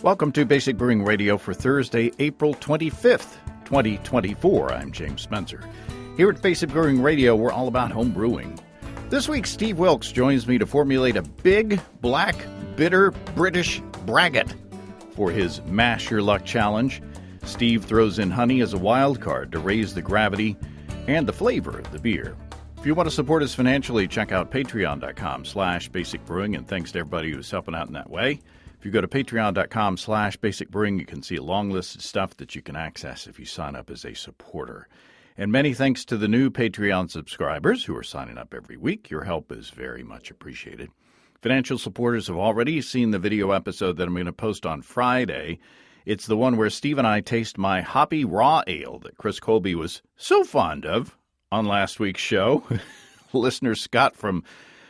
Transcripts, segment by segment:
Welcome to Basic Brewing Radio for Thursday, April 25th, 2024. I'm James Spencer. Here at Basic Brewing Radio, we're all about home brewing. This week, Steve Wilkes joins me to formulate a big, black, bitter British Braggot for his Mash Your Luck challenge. Steve throws in honey as a wild card to raise the gravity and the flavor of the beer. If you want to support us financially, check out patreon.com/basicbrewing, and thanks to everybody who's helping out in that way. If you go to patreon.com/basicbrewing, you can see a long list of stuff that you can access if you sign up as a supporter. And many thanks to the new Patreon subscribers who are signing up every week. Your help is very much appreciated. Financial supporters have already seen the video episode that I'm going to post on Friday. It's the one where Steve and I taste my hoppy raw ale that Chris Colby was so fond of on last week's show. Listener Scott from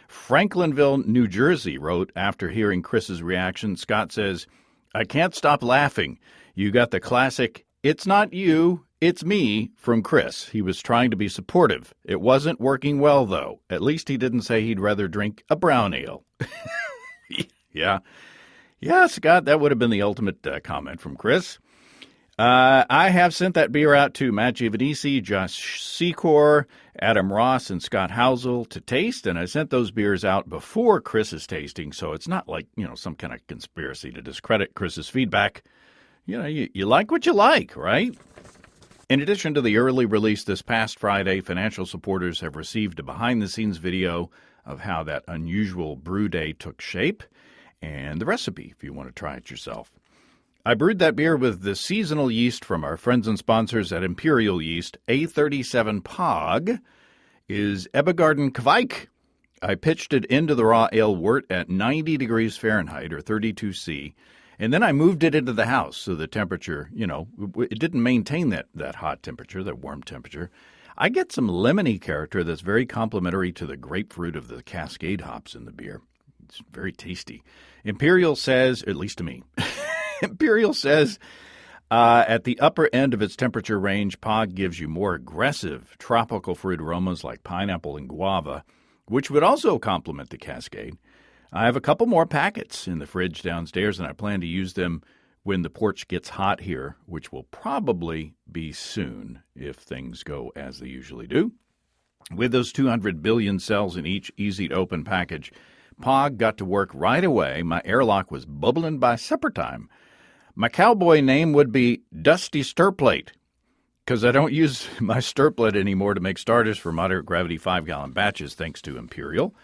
Franklinville, New Jersey wrote after hearing Chris's reaction. Scott says, "I can't stop laughing. You got the classic, 'It's not you, it's me' from Chris. He was trying to be supportive. It wasn't working well, though. At least he didn't say he'd rather drink a brown ale." Yeah, Scott, that would have been the ultimate comment from Chris. I have sent that beer out to Matt Giovanisi, Josh Secor, Adam Ross, and Scott Housel to taste, and I sent those beers out before Chris's tasting, so it's not like, some kind of conspiracy to discredit Chris's feedback. You like what you like, right? In addition to the early release this past Friday, financial supporters have received a behind-the-scenes video of how that unusual brew day took shape, and the recipe if you want to try it yourself. I brewed that beer with the seasonal yeast from our friends and sponsors at Imperial Yeast. A37 Pog is Ebegarden Kveik. I pitched it into the raw ale wort at 90 degrees Fahrenheit or 32 C, and then I moved it into the house so the temperature, it didn't maintain that hot temperature, that warm temperature. I get some lemony character that's very complementary to the grapefruit of the Cascade hops in the beer. It's very tasty. Imperial says, at least to me, Imperial says at the upper end of its temperature range, Pog gives you more aggressive tropical fruit aromas like pineapple and guava, which would also complement the Cascade. I have a couple more packets in the fridge downstairs, and I plan to use them when the porch gets hot here, which will probably be soon if things go as they usually do. With those 200 billion cells in each easy-to-open package, Pog got to work right away. My airlock was bubbling by supper time. My cowboy name would be Dusty Stirplate, because I don't use my stirplet anymore to make starters for moderate gravity 5-gallon batches, thanks to Imperial.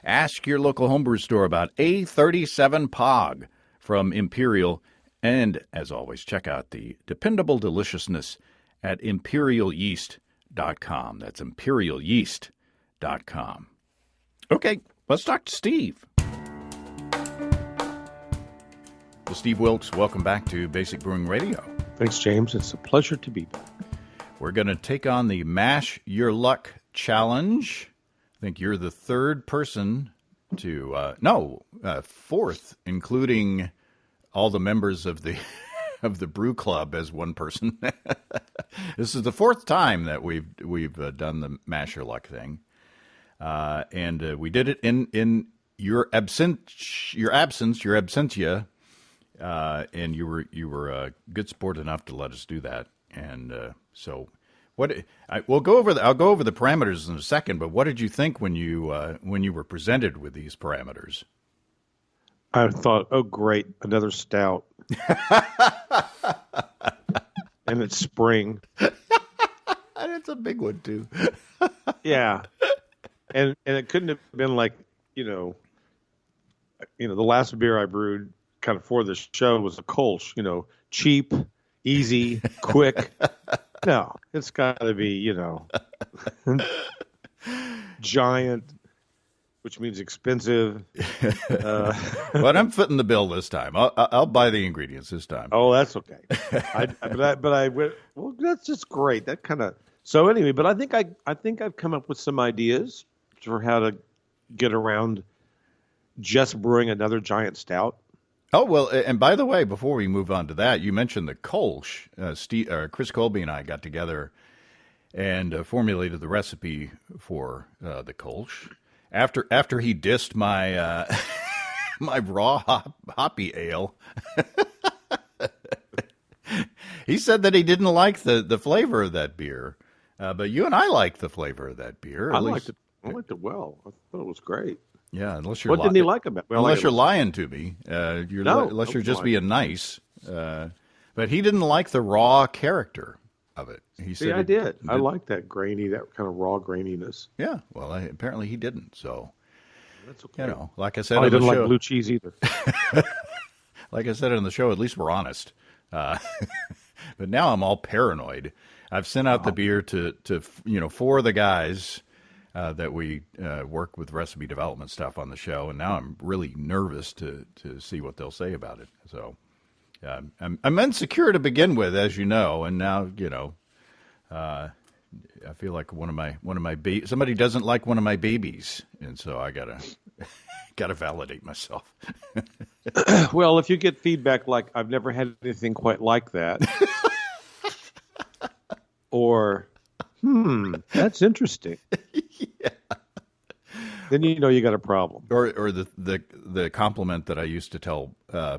Ask your local homebrew store about A37 Pog from Imperial. And, as always, check out the dependable deliciousness at imperialyeast.com. That's imperialyeast.com. Okay, let's talk to Steve. Well, Steve Wilkes, welcome back to Basic Brewing Radio. Thanks, James. It's a pleasure to be back. We're going to take on the Mash Your Luck challenge. I think you're the third person to, fourth, including all the members of the brew club as one person. This is the fourth time that we've done the Mash Your Luck thing. And we did it in your absentia, and you were a good sport enough to let us do that. And so, I'll go over the parameters in a second. But what did you think when you were presented with these parameters? I thought, oh great, another stout, and it's spring, and it's a big one too. Yeah. And it couldn't have been like, the last beer I brewed kind of for this show was a Kolsch, cheap, easy, quick. No, it's got to be, giant, which means expensive. But I'm footing the bill this time. I'll buy the ingredients this time. Oh, that's okay. But I went, well, that's just great. That kind of, so anyway, but I think I've come up with some ideas for how to get around just brewing another giant stout. Oh, well, and by the way, before we move on to that, you mentioned the Kolsch. Chris Colby and I got together and formulated the recipe for the Kolsch. After he dissed my my raw hoppy ale, He said that he didn't like the flavor of that beer, but you and I like the flavor of that beer. I liked it. I liked it well. I thought it was great. Yeah, unless you're What didn't he like about it? Well, unless you're lying to me, unless you're just lying. being nice. But he didn't like the raw character of it. He said, I did. I like that grainy, that kind of raw graininess. Yeah, well, apparently he didn't. So, that's okay. Like I said, I didn't show, like blue cheese either. Like I said on the show, at least we're honest. But now I'm all paranoid. I've sent out the beer to 4 of the guys that we work with recipe development stuff on the show, and now I'm really nervous to see what they'll say about it. So I'm insecure to begin with, as you know, and now I feel like one of my somebody doesn't like one of my babies, and so I gotta validate myself. Well, if you get feedback like "I've never had anything quite like that," or that's interesting. Yeah. Then you got a problem. Or the compliment that I used to tell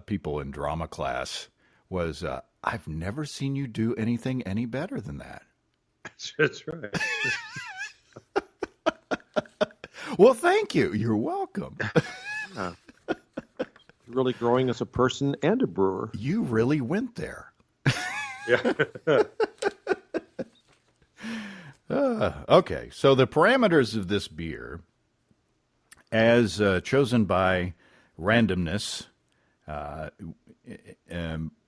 people in drama class was, "I've never seen you do anything any better than that." That's right. Well, thank you. You're welcome. You're really growing as a person and a brewer. You really went there. Yeah. Okay, so the parameters of this beer, as chosen by randomness,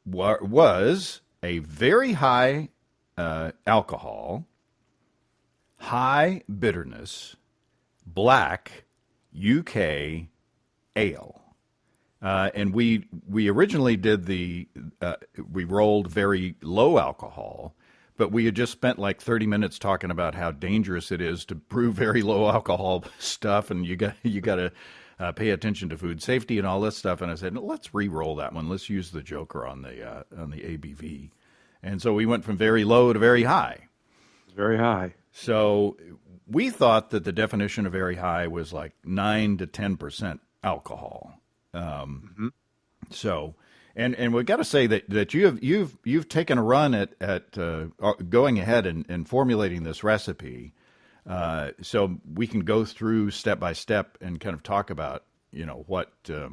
was a very high alcohol, high bitterness, black UK ale. And we originally did we rolled very low alcohol, but we had just spent like 30 minutes talking about how dangerous it is to brew very low alcohol stuff, and you got to pay attention to food safety and all this stuff. And I said, let's re-roll that one. Let's use the Joker on the ABV. And so we went from very low to very high. Very high. So we thought that the definition of very high was like 9 to 10% alcohol. So, and we've got to say that you've taken a run at going ahead and formulating this recipe, so we can go through step by step and kind of talk about what the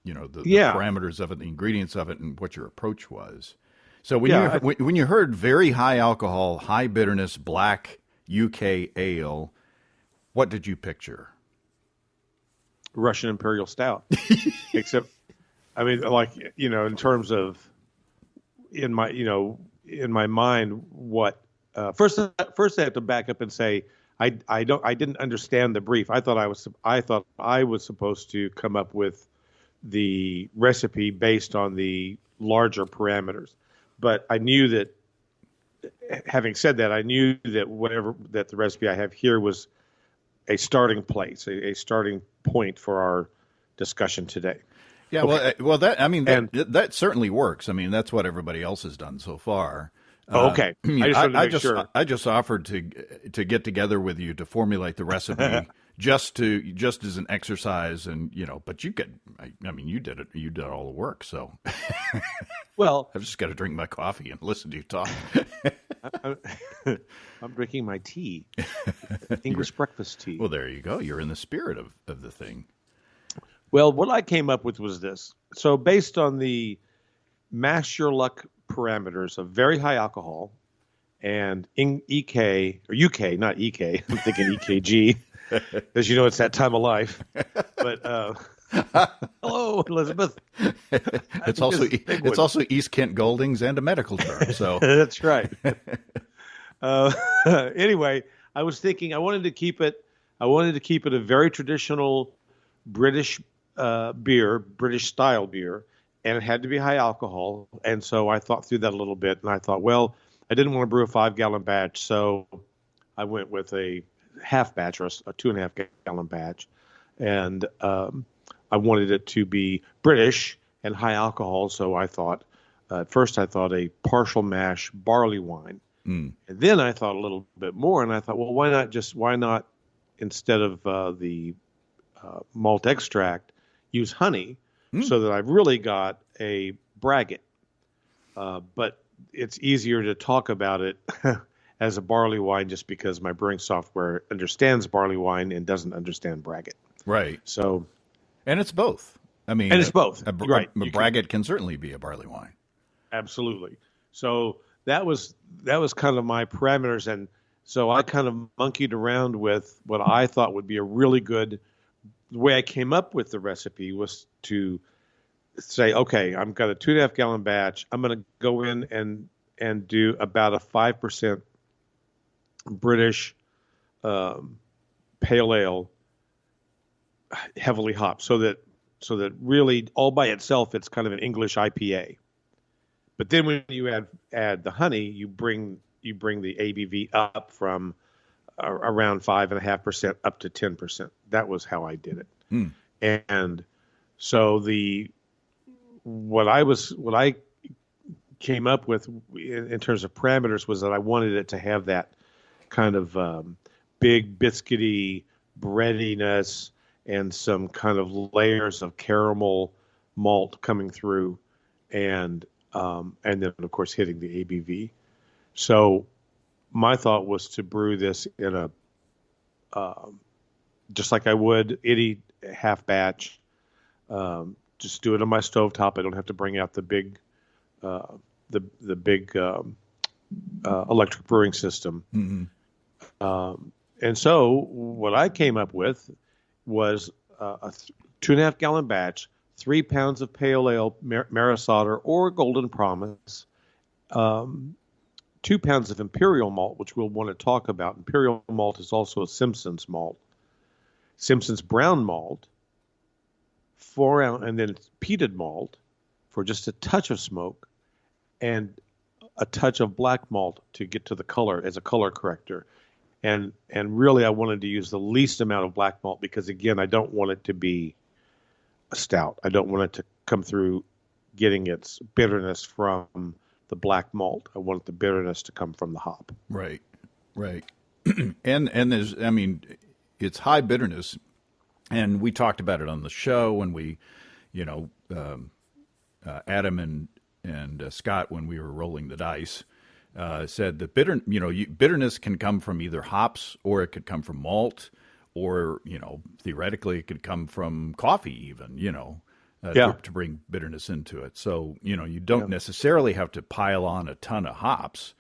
parameters of it, the ingredients of it, and what your approach was. So when you heard very high alcohol, high bitterness, black UK ale, what did you picture? Russian Imperial Stout. Except, I mean, like, in terms of, in my mind, what, first I have to back up and say, I didn't understand the brief. I thought I was supposed to come up with the recipe based on the larger parameters. But I knew that, having said that, I knew that the recipe I have here was a starting place, a starting point for our discussion today. Yeah, okay. That certainly works. I mean, that's what everybody else has done so far. Okay. I just offered to get together with you to formulate the recipe just as an exercise, and but you did it. You did all the work. So, well, I've just got to drink my coffee and listen to you talk. I'm drinking my tea, English breakfast tea. Well, there you go. You're in the spirit of the thing. Well, what I came up with was this. So based on the mash your luck parameters of very high alcohol and in EK, or UK, not EK, I'm thinking EKG, as you know, it's that time of life. But hello, Elizabeth. It's also East Kent Goldings and a medical term. So that's right. Anyway, I was thinking I wanted to keep it a very traditional British beer, British style beer, and it had to be high alcohol. And so I thought through that a little bit, and I thought, well, I didn't want to brew a 5-gallon batch, so I went with a half batch, or a 2.5-gallon batch, and I wanted it to be British and high alcohol. So I thought, at first I thought a partial mash barley wine, and then I thought a little bit more, and I thought, well, why not instead of the malt extract, use honey, so that I've really got a braggot. But it's easier to talk about it as a barley wine just because my brewing software understands barley wine and doesn't understand Braggot. Right. So, And it's both. I mean, and it's both. Right. A Braggot can certainly be a barley wine. Absolutely. So that was kind of my parameters, and so I kind of monkeyed around with what I thought would be a really good. The way I came up with the recipe was to say, okay, I've got a 2.5 gallon batch. I'm going to go in and do about a 5% British pale ale, heavily hopped, so that really all by itself it's kind of an English IPA. But then when you add the honey, you bring the ABV up from around 5.5% up to 10%. That was how I did it. And so what I came up with in terms of parameters was that I wanted it to have that kind of big biscuity breadiness and some kind of layers of caramel malt coming through, and then of course hitting the ABV. So my thought was to brew this in a just like I would any half batch. Just do it on my stovetop. I don't have to bring out the big electric brewing system. Mm-hmm. And so what I came up with was a 2.5 gallon batch, 3 pounds of pale ale, Maris Otter or Golden Promise, 2 pounds of imperial malt, which we'll want to talk about. Imperial malt is also a Simpson's malt, Simpson's brown malt, 4 ounce, and then peated malt for just a touch of smoke, and a touch of black malt to get to the color as a color corrector. And really, I wanted to use the least amount of black malt because, again, I don't want it to be a stout. I don't want it to come through getting its bitterness from the black malt. I want the bitterness to come from the hop. Right. and there's, I mean, it's high bitterness, and we talked about it on the show when we, Adam and Scott, when we were rolling the dice, said that bitterness can come from either hops, or it could come from malt, or theoretically it could come from coffee even, to bring bitterness into it. So you don't necessarily have to pile on a ton of hops.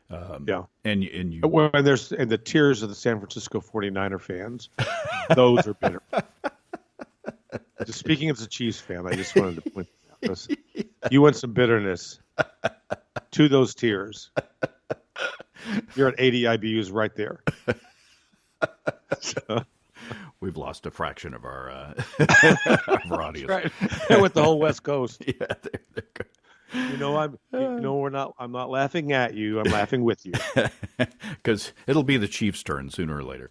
And the tears of the San Francisco 49er fans, those are bitter. Just speaking as a Chiefs fan, I just wanted to point that out. You want some bitterness to those tears. You're at 80 IBUs right there. So. We've lost a fraction of our audience. Right. They're with the whole West Coast. Yeah, they're good. I'm not laughing at you. I'm laughing with you. Because it'll be the Chiefs' turn sooner or later.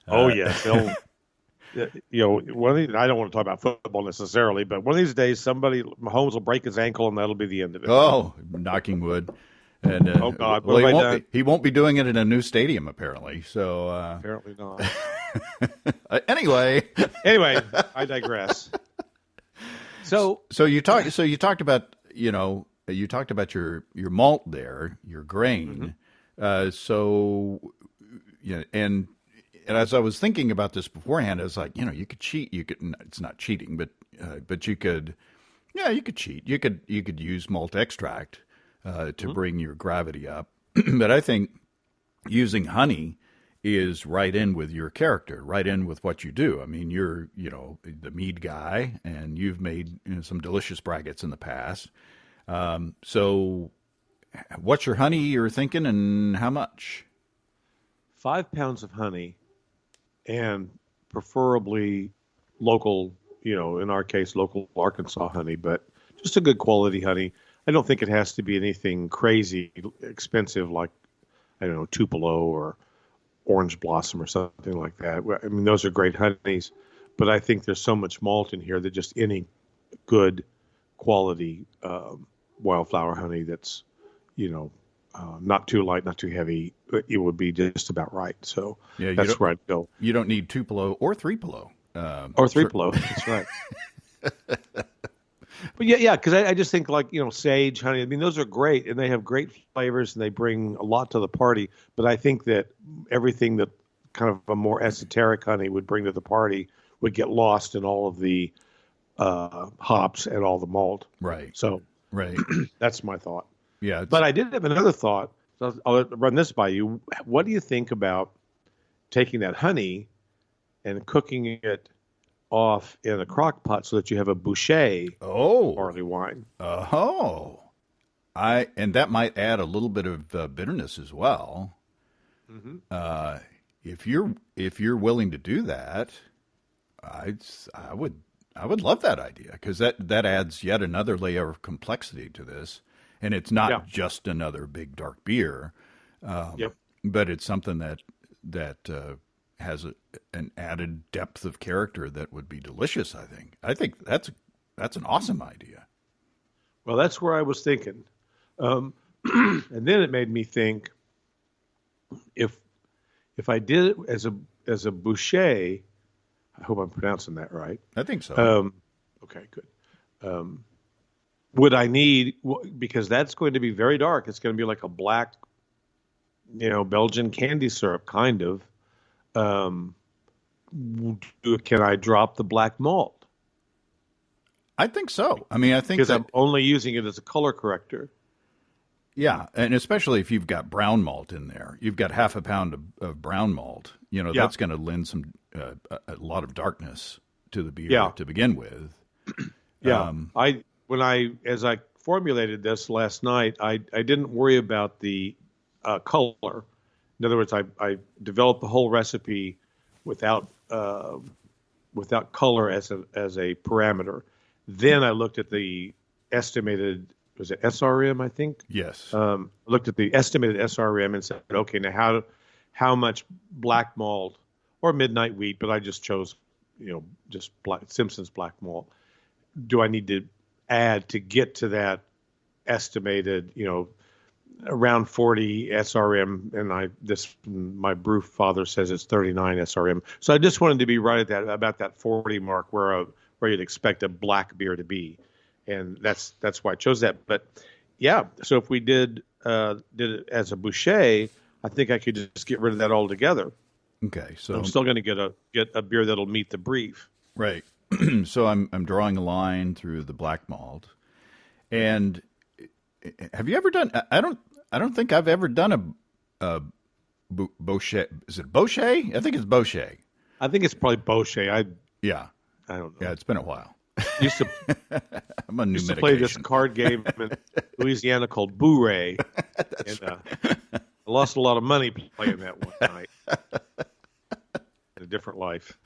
Oh yes, one of these, I don't want to talk about football necessarily, but one of these days, Mahomes will break his ankle, and that'll be the end of it. Oh, knocking wood. And, oh God! Well, he won't be doing it in a new stadium, apparently. So apparently not. Anyway, I digress. So you talked about your malt there, your grain. Mm-hmm. And as I was thinking about this beforehand, I was like, you could cheat. It's not cheating, but you could cheat. You could use malt extract to bring your gravity up. But I think using honey is right in with your character, right in with what you do. I mean, you're, the mead guy, and you've made some delicious braggots in the past. So what's your honey you're thinking, and how much? 5 pounds of honey, and preferably local, in our case, local Arkansas honey, but just a good quality honey. I don't think it has to be anything crazy expensive like, I don't know, Tupelo or Orange Blossom or something like that. I mean, those are great honeys, but I think there's so much malt in here that just any good quality wildflower honey that's, not too light, not too heavy, it would be just about right. So that's where I'd go. You don't need Tupelo or Three-Pelo. Or Three-Pelo, that's right. But yeah, because I just think like, sage, honey, I mean, those are great and they have great flavors and they bring a lot to the party. But I think that everything that kind of a more esoteric honey would bring to the party would get lost in all of the hops and all the malt. Right. So Right. that's my thought. Yeah. But I did have another thought. So I'll run this by you. What do you think about taking that honey and cooking it off in a crock pot so that you have a Bochet barley wine? Oh. And that might add a little bit of bitterness as well. Mm-hmm. If you're willing to do that, I would love that idea, because that adds yet another layer of complexity to this, and it's not just another big dark beer, but it's something that has an added depth of character that would be delicious. I think that's an awesome idea. Well, that's where I was thinking, and then it made me think if I did it as a Bochet. I hope I'm pronouncing that right. I think so. Okay, good. Would I need, because that's going to be very dark. It's going to be like a black, Belgian candy syrup kind of. Can I drop the black malt? I think so. I mean, I think because I'm only using it as a color corrector. Yeah, and especially if you've got brown malt in there, you've got half a pound of brown malt. That's going to lend some a lot of darkness to the beer to begin with. Yeah, as I formulated this last night, I didn't worry about the color. In other words, I developed the whole recipe without color as a parameter. Then I looked at the estimated. Was it SRM, I think? Yes. Looked at the estimated SRM and said, okay, now how much black malt or midnight wheat, but I just chose, just Simpson's black malt. Do I need to add to get to that estimated, around 40 SRM? And my brew father says it's 39 SRM. So I just wanted to be right at about that 40 mark where you'd expect a black beer to be. And that's why I chose that. But yeah, so if we did it as a Bochet, I think I could just get rid of that altogether. Okay, so I'm still going to get a beer that'll meet the brief. Right. So I'm drawing a line through the black malt. And have you ever done? I don't think I've ever done a Bochet. Is it Bochet? I think it's Bochet. I think it's probably Bochet. I don't know. Yeah, it's been a while. Used to I'm on new used to medication. play this card game in Louisiana called Bourrée. I lost a lot of money playing that one night. In a different life.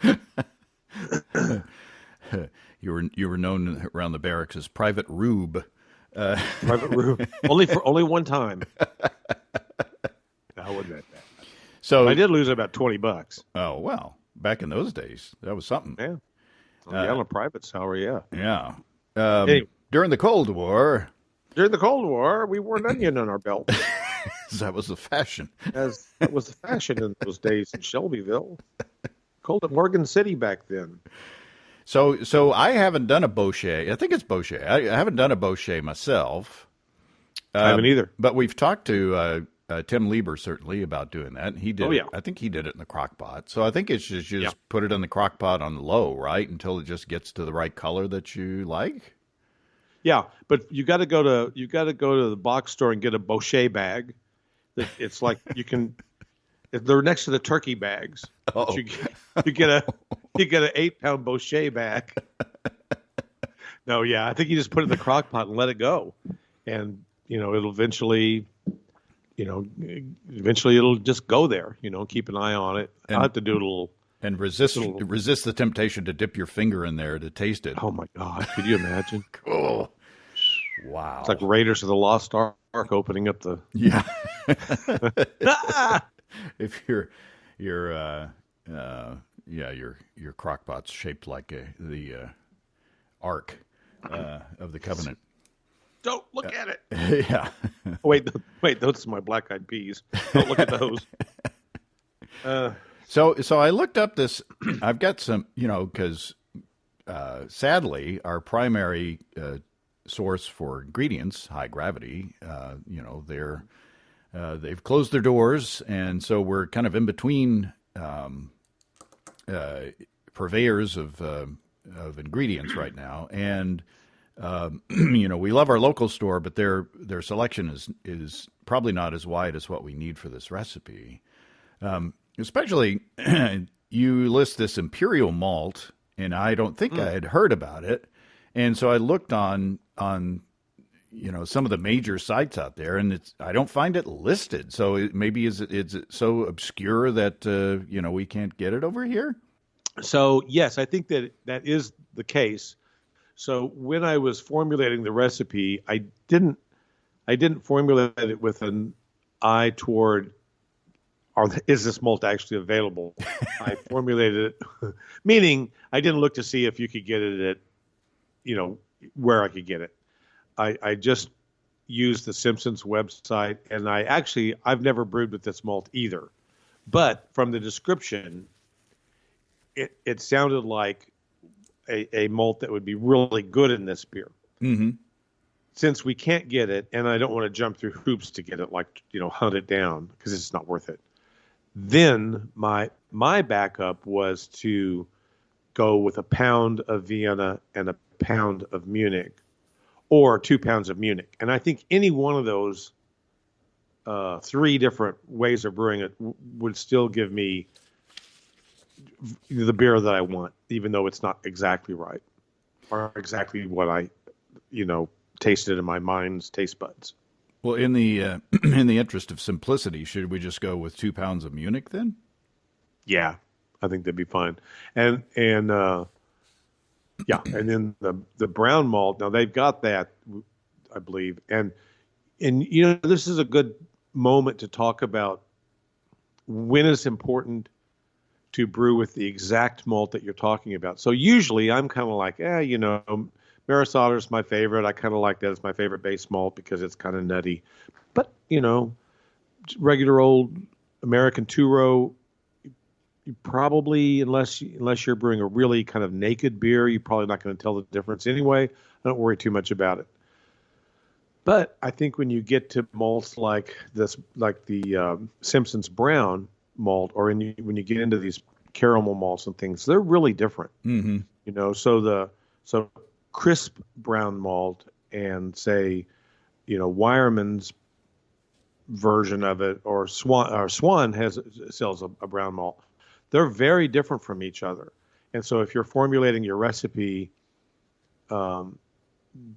You were known around the barracks as Private Rube. Private Rube. Only one time. I wasn't that bad. So I did lose about $20. Oh well, back in those days, that was something. Yeah. On a private salary, yeah. Yeah. Anyway. During the Cold War. During the Cold War, we wore an onion on our belt. That was the fashion. That was the fashion in those days in Shelbyville. Called it Morgan City back then. So I haven't done a Bochet. I think it's Bochet. I haven't done a Bochet myself. I haven't either. But we've talked to Tim Lieber certainly about doing that. He did. Yeah. I think he did it in the crock pot. So I think it's just put it in the crock pot on low, right, until it just gets to the right color that you like. Yeah, but you got to go to the box store and get a Bochet bag. It's like you can. They're next to the turkey bags. Oh. You get an 8-pound Bochet bag. No, yeah, I think you just put it in the crock pot and let it go, and it'll eventually it'll just go there. Keep an eye on it. I'll have to do a little and resist the temptation to dip your finger in there to taste it. Oh my God! Could you imagine? Cool. Wow. It's like Raiders of the Lost Ark opening up the. Yeah. If your crock pot's shaped like the Ark of the Covenant. Don't look at it. Yeah. Wait, those are my black eyed peas. Don't look at those. So I looked up this. I've got some, because sadly our primary source for ingredients, High Gravity, they've closed their doors, and so we're kind of in between purveyors of ingredients right now. And we love our local store, but their selection is probably not as wide as what we need for this recipe. Especially, you list this imperial malt, and I don't think I had heard about it. And so I looked on some of the major sites out there, and I don't find it listed. So maybe is it so obscure that we can't get it over here? So yes, I think that is the case. So when I was formulating the recipe, I didn't formulate it with an eye toward, is this malt actually available? I formulated it, meaning I didn't look to see if you could get it at, where I could get it. I just used the Simpsons website, and I've never brewed with this malt either. But from the description, it sounded like a malt that would be really good in this beer. Mm-hmm. Since we can't get it, and I don't want to jump through hoops to get it, hunt it down, because it's not worth it. Then my backup was to go with a pound of Vienna and a pound of Munich, or 2 pounds of Munich. And I think any one of those 3 different ways of brewing it would still give me the beer that I want, even though it's not exactly right or exactly what I, tasted in my mind's taste buds. Well, in the interest of simplicity, should we just go with 2 pounds of Munich then? Yeah, I think that'd be fine. And then the brown malt. Now they've got that, I believe, and this is a good moment to talk about when it's important to brew with the exact malt that you're talking about. So usually I'm kind of like, Maris Otter's my favorite. I kind of like that as my favorite base malt because it's kind of nutty. But, regular old American two-row, you probably, unless you're brewing a really kind of naked beer, you're probably not going to tell the difference anyway. I don't worry too much about it. But I think when you get to malts like this, like the Simpsons Brown malt, or when you get into these caramel malts and things, they're really different. Mm-hmm. So crisp brown malt and say, Weyermann's version of it, or Swan sells a brown malt. They're very different from each other. And so if you're formulating your recipe, they're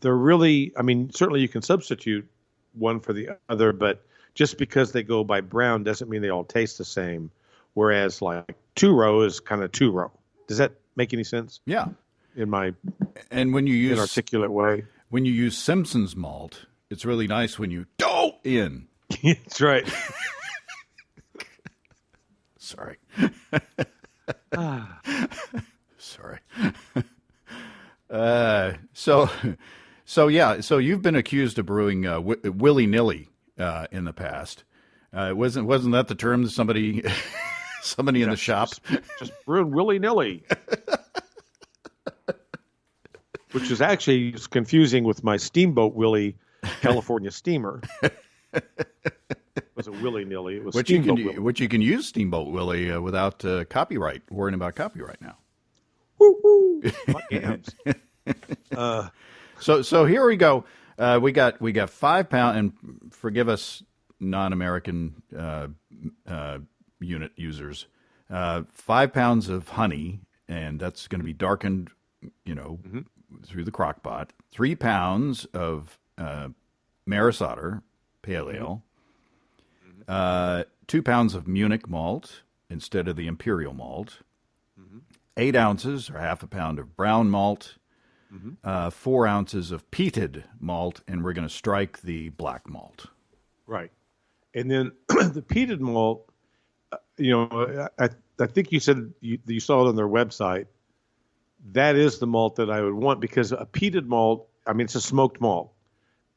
really, certainly you can substitute one for the other, but just because they go by brown doesn't mean they all taste the same. Whereas like two-row is kind of two-row. Does that make any sense? Yeah. In my when you use inarticulate way. When you use Simpsons malt, it's really nice when you dough in. That's right. Sorry. Sorry. So you've been accused of brewing willy-nilly in the past. Wasn't that the term that somebody in the shop just brewing willy-nilly? Which is actually confusing with my Steamboat Willie California steamer. It wasn't willy-nilly. It was Steamboat Willie. Which you can use Steamboat Willie without worrying about copyright now. Woo-hoo! My gams. So here we go. We got 5 pounds, and forgive us non-American unit users. 5 pounds of honey, and that's going to be darkened, through the crock pot. 3 pounds of Maris Otter pale ale. 2 pounds of Munich malt instead of the imperial malt. 8 ounces or half a pound of brown malt. 4 ounces of peated malt, and we're going to strike the black malt. Right. And then the peated malt, I think you said you saw it on their website. That is the malt that I would want, because a peated malt, it's a smoked malt.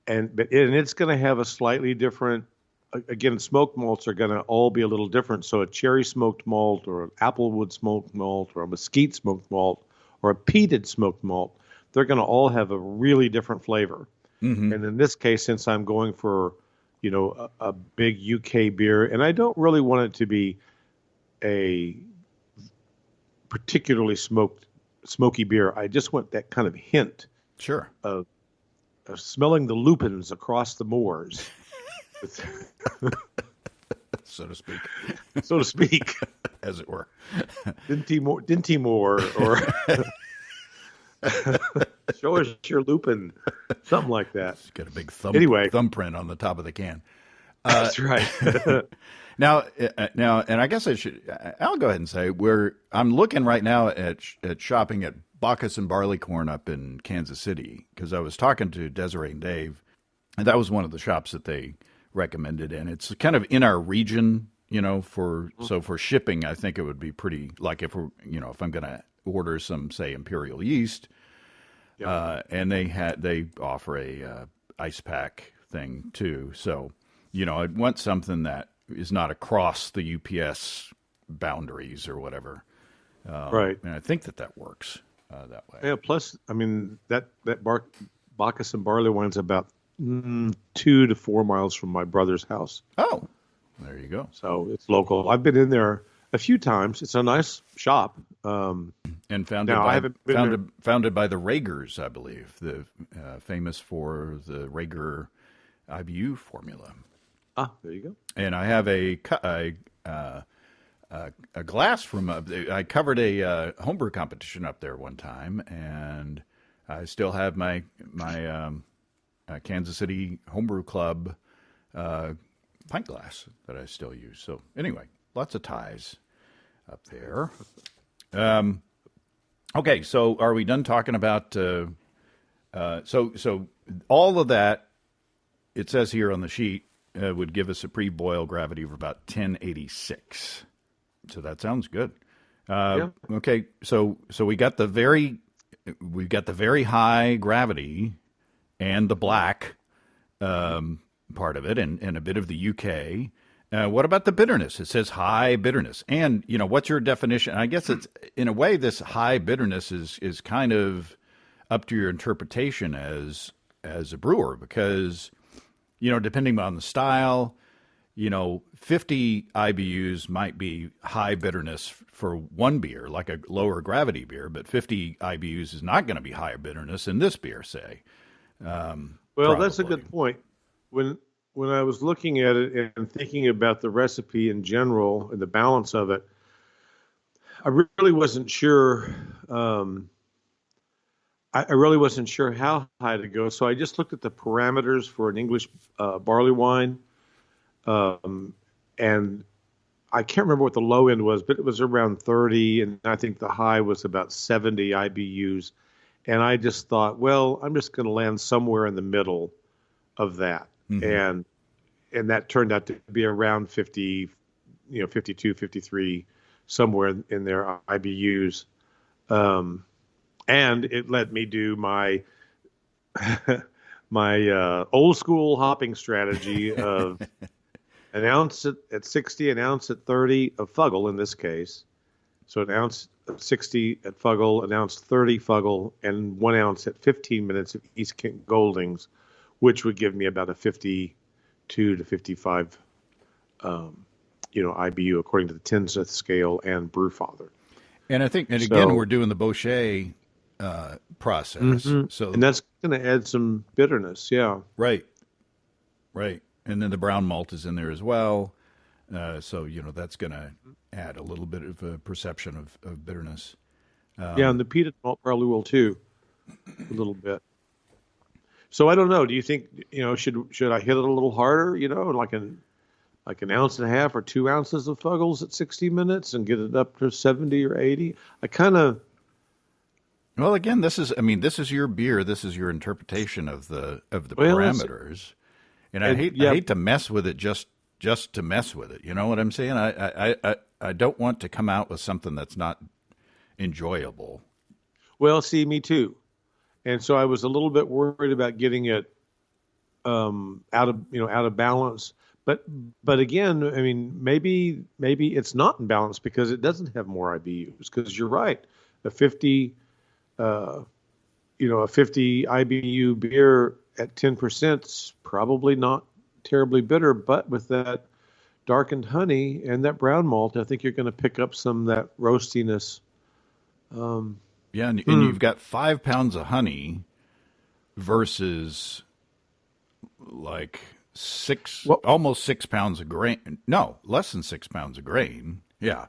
And it's going to have a slightly different, again, smoked malts are going to all be a little different. So a cherry smoked malt, or an applewood smoked malt, or a mesquite smoked malt, or a peated smoked malt, they're going to all have a really different flavor. Mm-hmm. And in this case, since I'm going for, a big UK beer, and I don't really want it to be a particularly smoky beer. I just want that kind of hint Sure. of smelling the lupins across the moors, So to speak. so to speak, As it were. Dinty-moor, or show us your lupin, something like that. It's got a big thumbprint on the top of the can. That's right. Now, and I guess I'll go ahead and say I'm looking right now at shopping at Bacchus and Barleycorn up in Kansas City, because I was talking to Desiree and Dave, and that was one of the shops that they recommended, and it's kind of in our region, so for shipping, I think it would be pretty, like if if I'm going to order some, say, imperial yeast, and they offer a ice pack thing too, so I'd want something that is not across the UPS boundaries or whatever. Right. And I think that works that way. Yeah. Plus, I mean, that Bacchus and Barley wine's about 2 to 4 miles from my brother's house. Oh, there you go. So it's local. I've been in there a few times. It's a nice shop. And founded by the Ragers, I believe, the famous for the Rager IBU formula. Ah, there you go. And I have a glass from I covered a homebrew competition up there one time, and I still have my Kansas City Homebrew Club pint glass that I still use. So anyway, lots of ties up there. Okay, so are we done talking about? So all of that, it says here on the sheet, would give us a pre-boil gravity of about 1086. So that sounds good. Okay, so we got the very high gravity and the black part of it, and a bit of the UK. What about the bitterness? It says high bitterness, and what's your definition? I guess it's, in a way, this high bitterness is kind of up to your interpretation as a brewer, because depending on the style, 50 IBUs might be high bitterness for one beer, like a lower gravity beer, but 50 IBUs is not going to be higher bitterness in this beer, say. Well, that's a good point. When I was looking at it and thinking about the recipe in general and the balance of it, I really wasn't sure. I really wasn't sure how high to go, so I just looked at the parameters for an English barley wine, and I can't remember what the low end was, but it was around 30, and I think the high was about 70 IBUs. And I just thought, well, I'm just going to land somewhere in the middle of that, and that turned out to be around 50, 52, 53, somewhere in their IBUs. And it let me do my old school hopping strategy of an ounce at 60, an ounce at 30 of Fuggle in this case. So an ounce at 60 at Fuggle, an ounce 30 Fuggle, and 1 ounce at 15 minutes of East Kent Goldings, which would give me about a 52 to 55, IBU according to the Tinsmith scale and Brewfather. And I think, again, we're doing the Bochet process. So, and that's going to add some bitterness, yeah. Right. And then the brown malt is in there as well. So, that's going to add a little bit of a perception of bitterness. And the peated malt probably will too, a little bit. So I don't know. Do you think, should I hit it a little harder, like an ounce and a half or 2 ounces of Fuggles at 60 minutes and get it up to 70 or 80? I kind of... Well, again, this is your beer. This is your interpretation of the parameters. And I hate to mess with it just to mess with it. You know what I'm saying? I don't want to come out with something that's not enjoyable. Well, see, me too. And so I was a little bit worried about getting it out of balance. But again, I mean, maybe it's not in balance because it doesn't have more IBUs. Because you're right, the 50 a 50 IBU beer at 10% is probably not terribly bitter, but with that darkened honey and that brown malt, I think you're going to pick up some of that roastiness. Yeah, and you've got 5 pounds of honey versus like almost 6 pounds of grain. No, less than 6 pounds of grain. Yeah.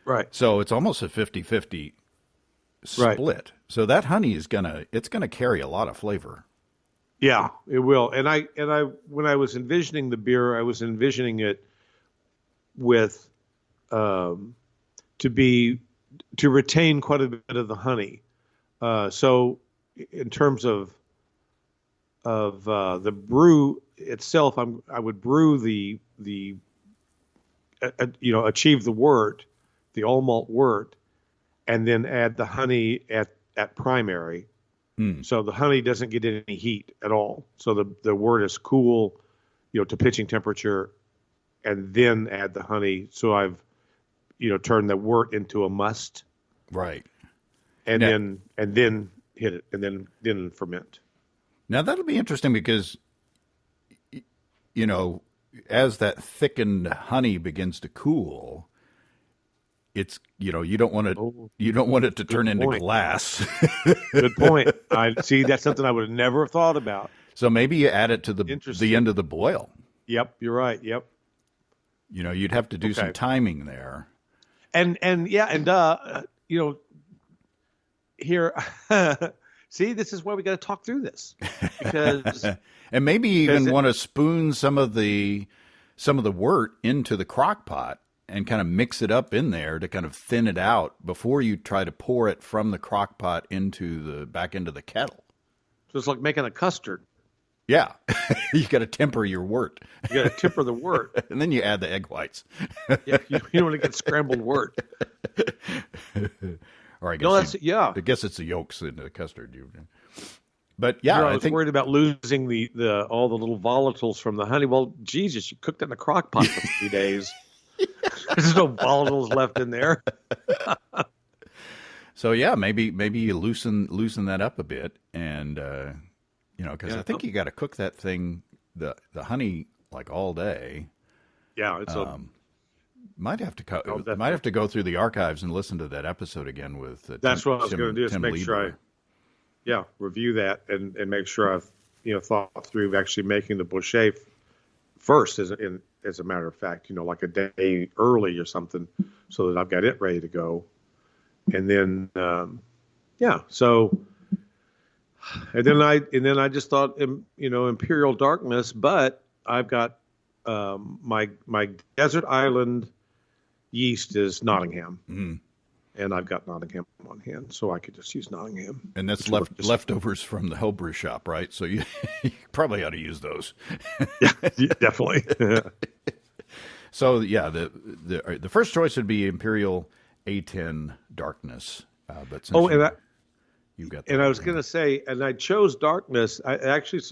Right. So it's almost a 50-50 split. Right. So that honey it's gonna carry a lot of flavor. Yeah, it will. And I when I was envisioning the beer, I was envisioning it with to retain quite a bit of the honey. So in terms of the brew itself, I would brew the achieve the wort, the all malt wort, and then add the honey at primary. So the honey doesn't get any heat at all. So the wort is cool, to pitching temperature, and then add the honey. So I've, turned the wort into a must. Right. And then hit it, and then ferment. Now that'll be interesting because, as that thickened honey begins to cool, it's you don't want it to turn into glass. Good point. I see. That's something I would have never thought about. So maybe you add it to the end of the boil. Yep, you're right. Yep. You'd have to do some timing there. And here, see, this is why we got to talk through this, because and maybe even want to spoon some of the wort into the crock pot and kind of mix it up in there to kind of thin it out before you try to pour it from the crock pot back into the kettle. So it's like making a custard. Yeah. You got to temper your wort. You got to temper the wort. And then you add the egg whites. Yeah, you don't want to get scrambled wort. Or I guess I guess it's the yolks in the custard. But yeah, I was worried about losing all the little volatiles from the honey. Well, Jesus, you cooked it in a crock pot for 3 days. There's no volatiles left in there. So yeah, maybe you loosen that up a bit, and because I think you got to cook that thing, the honey, like all day. Yeah, it's might have to go through the archives and listen to that episode again with. That's what I was going to do, is make sure review that and make sure I've thought through actually making the Bochet first as a matter of fact, like a day early or something, so that I've got it ready to go. And then, so, and then I just thought, Imperial Darkness, but I've got, my desert island yeast is Nottingham, and I've got Nottingham on hand, so I could just use Nottingham. And that's leftovers from the homebrew shop, right? So you probably ought to use those. Yeah, definitely. So yeah, the first choice would be Imperial A10 Darkness, but since you got that, and I was going to say, and I chose Darkness. I actually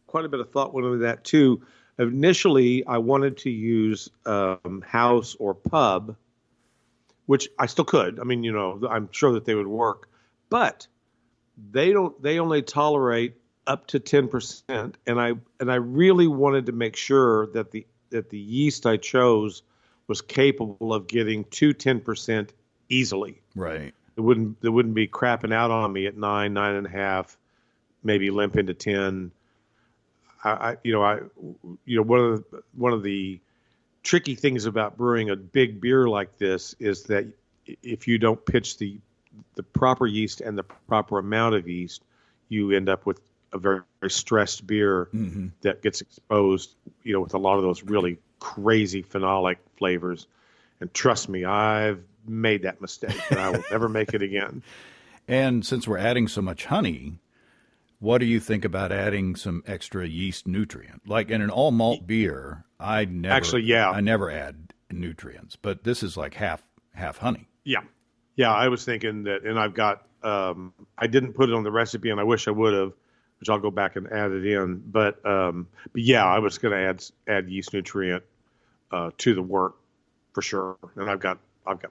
quite a bit of thought went into that too. Initially, I wanted to use house or pub, which I still could. I mean, I'm sure that they would work, but they don't. They only tolerate up to 10%, and I really wanted to make sure that the yeast I chose was capable of getting to 10% easily. Right. It wouldn't be crapping out on me at 9.5, maybe limp into 10. One of the tricky things about brewing a big beer like this is that if you don't pitch the proper yeast and the proper amount of yeast, you end up with a very, very stressed beer that gets exposed, with a lot of those really crazy phenolic flavors. And trust me, I've made that mistake, and I will never make it again. And since we're adding so much honey, what do you think about adding some extra yeast nutrient? Like in an all malt beer, I never add nutrients, but this is like half honey. Yeah. Yeah, I was thinking that, and I've got, I didn't put it on the recipe, and I wish I would have, which I'll go back and add it in. But yeah, I was going to add yeast nutrient to the wort for sure, and I've got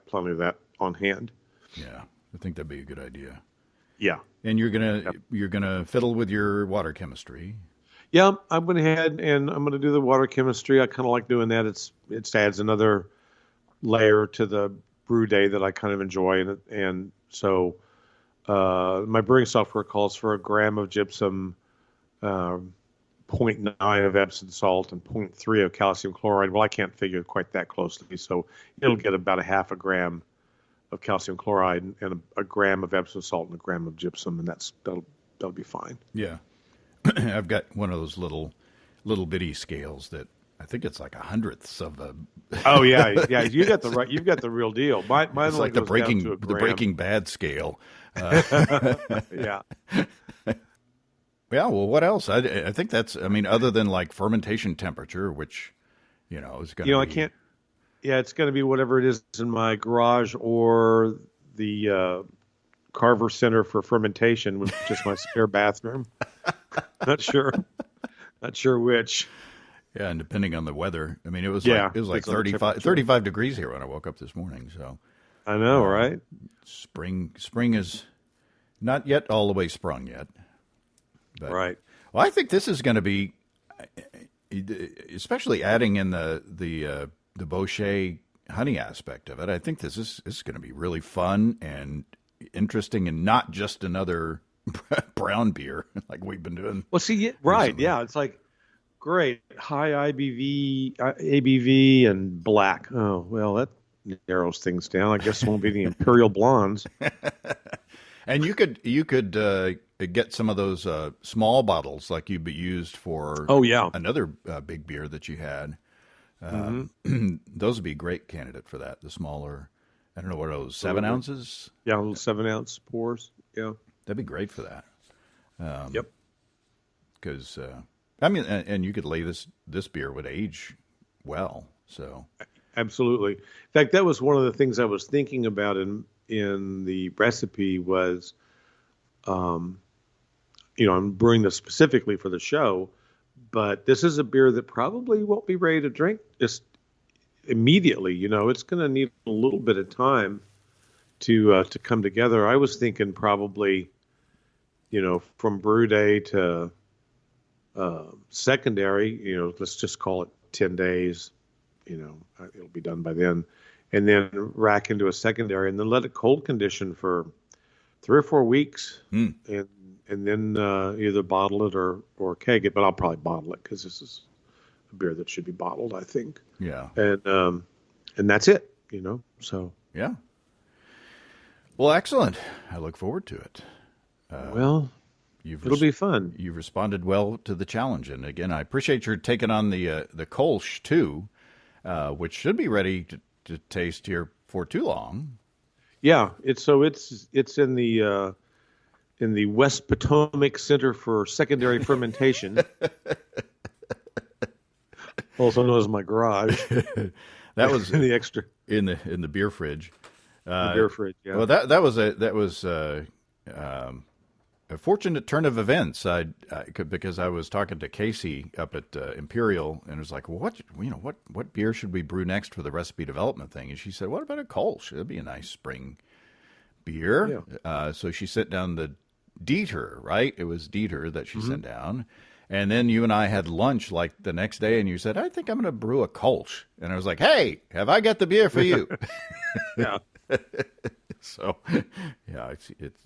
plenty of that on hand. Yeah, I think that'd be a good idea. Yeah. And you're gonna fiddle with your water chemistry. Yeah, I went ahead and I'm going to do the water chemistry. I kind of like doing that. It adds another layer to the brew day that I kind of enjoy, and so my brewing software calls for 1 gram of gypsum, 0.9 of Epsom salt, and 0.3 of calcium chloride. Well, I can't figure quite that closely, so it'll get about a half a gram of calcium chloride and a gram of Epsom salt and 1 gram of gypsum, and that'll be fine. Yeah. I've got one of those little bitty scales that I think it's like 100ths of a. Oh yeah. You've got the real deal. Mine it's like the Breaking Bad scale. Yeah. Yeah. Well, what else? I think that's. I mean, other than like fermentation temperature, which is going to. I can't. Yeah, it's going to be whatever it is in my garage or the Carver Center for Fermentation, which is my spare bathroom. Not sure which. Yeah, and depending on the weather, I mean, it was like 35 degrees here when I woke up this morning. So I know, right? Spring is not yet all the way sprung yet. But, right. Well, I think this is going to be, especially adding in the Bochet honey aspect of it. I think this is going to be really fun and interesting, and not just another brown beer like we've been doing. Well, see, right, recently. Yeah, it's like great high ABV and black. Oh, well, that narrows things down. I guess it won't be the Imperial Blondes. And you could get some of those small bottles like you'd be used for. Oh yeah, another big beer that you had. Those would be a great candidate for that. The smaller, I don't know what are those, 7 ounces? Yeah, little 7-ounce pours. Yeah, that'd be great for that. Yep. Because and you could lay this beer would age well. So absolutely. In fact, that was one of the things I was thinking about in the recipe was, I'm brewing this specifically for the show, but this is a beer that probably won't be ready to drink just immediately. It's going to need a little bit of time to come together. I was thinking probably, from brew day to secondary, let's just call it 10 days, it'll be done by then, and then rack into a secondary and then let it cold condition for 3 or 4 weeks and then either bottle it or keg it, but I'll probably bottle it because this is a beer that should be bottled, I think. Yeah. And that's it, so. Yeah. Well, excellent. I look forward to it. It'll be fun. You've responded well to the challenge. And again, I appreciate your taking on the Kolsch too, which should be ready to taste here for too long. Yeah. It's in the West Potomac Center for Secondary Fermentation, also known as my garage. That was in the extra in the beer fridge. The beer fridge. Yeah. Well, that was a fortunate turn of events. Because I was talking to Casey up at Imperial, and it was like, well, what beer should we brew next for the recipe development thing? And she said, what about a Kolsch? That'd be a nice spring beer. Yeah. So she sent down the Dieter, right? It was Dieter that she sent down. And then you and I had lunch like the next day, and you said, I think I'm going to brew a Kolsch. And I was like, hey, have I got the beer for you? Yeah. So, yeah,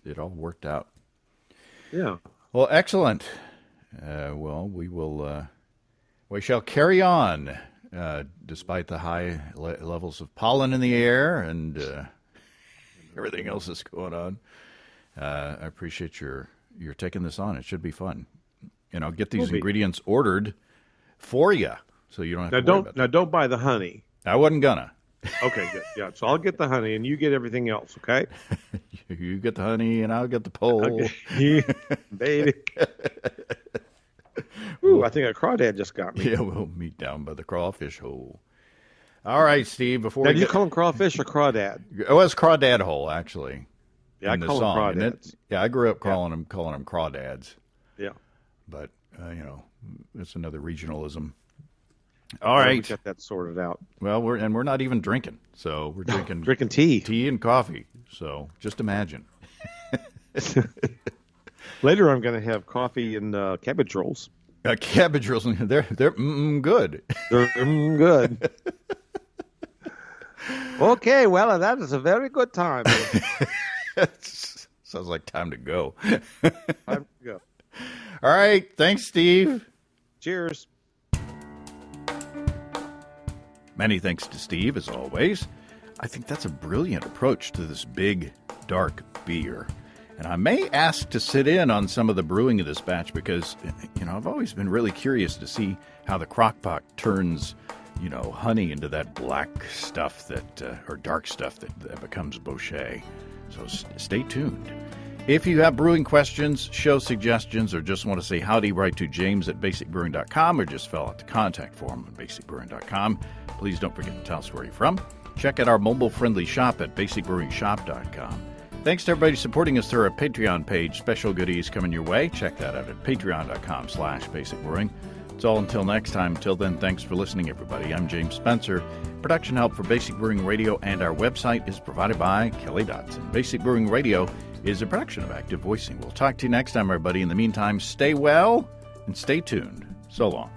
it all worked out. Yeah. Well, excellent. We shall carry on, despite the high levels of pollen in the air and everything else that's going on. I appreciate your taking this on. It should be fun. And I'll get these ingredients ordered for you, so you don't have to worry about Now, don't buy the honey. I wasn't gonna. Okay, good. Yeah, so I'll get the honey, and you get everything else, okay? You get the honey, and I'll get the pole. Okay. Baby. Ooh, I think a crawdad just got me. Yeah, we'll meet down by the crawfish hole. All right, Steve, Now, do you call them crawfish or crawdad? It was crawdad hole, actually. Yeah, I call them crawdads. I grew up calling them crawdads. Yeah. But, it's another regionalism. All right. We got that sorted out. Well, we're not even drinking. So we're drinking tea. Tea and coffee. So just imagine. Later, I'm going to have coffee and cabbage rolls. Cabbage rolls, they're good. They're good. Okay, well, that is a very good time. Sounds like time to go. Time to go. All right. Thanks, Steve. Cheers. Many thanks to Steve, as always. I think that's a brilliant approach to this big, dark beer. And I may ask to sit in on some of the brewing of this batch because, I've always been really curious to see how the crockpot turns, honey into that black stuff or dark stuff that becomes Bochet. So stay tuned. If you have brewing questions, show suggestions, or just want to say howdy, write to james@basicbrewing.com or just fill out the contact form on basicbrewing.com. Please don't forget to tell us where you're from. Check out our mobile-friendly shop at basicbrewingshop.com. Thanks to everybody supporting us through our Patreon page. Special goodies coming your way. Check that out at patreon.com/basicbrewing. It's all until next time. Until then, thanks for listening, everybody. I'm James Spencer. Production help for Basic Brewing Radio and our website is provided by Kelly Dotson. Basic Brewing Radio is a production of Active Voicing. We'll talk to you next time, everybody. In the meantime, stay well and stay tuned. So long.